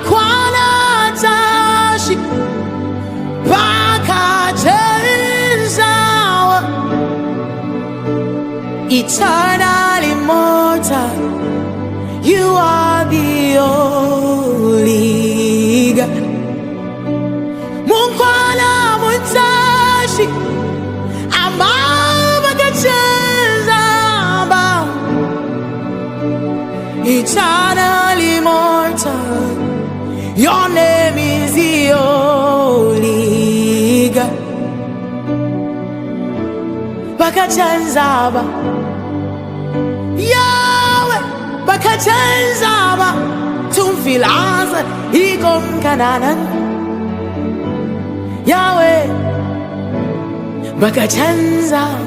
akwana tashi bakajenzawa, eternal, immortal, you are the only God. Munkwana muntashi amabakajenzawa, eternal, immortal, your name is the only God. Bakajenzawa, Yahweh, bakajenzawa, tumfilaza ikom kananan. Yahweh, bakajenzawa,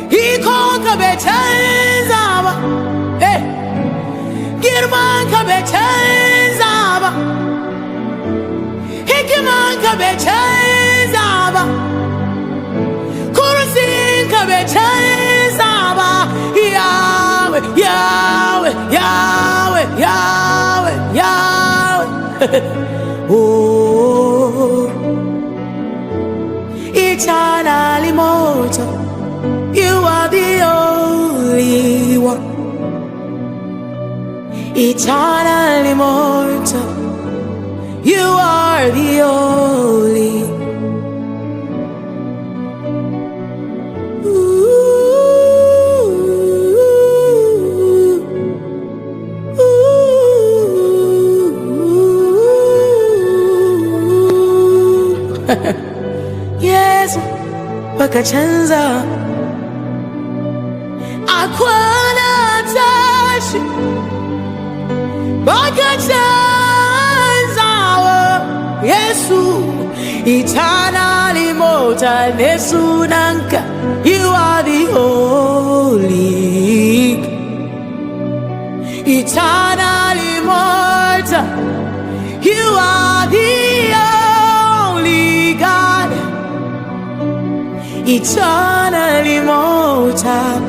ikom kabejenzawa, girman kabejenzawa, hikiman kabejenzawa, kursin kabejenzawa. Yahweh, Yahweh, Yahweh, Yahweh, Yahweh. Oh, eternal, immortal, you are the only one. Eternal, immortal, you are the only. Yes, bakajenzawa, akwana tashi bakajenzawa, Yesu, eternal, immortal, Yesu nanka, you are the only. Eternal, immortal, you are the only God. Eternal, immortal,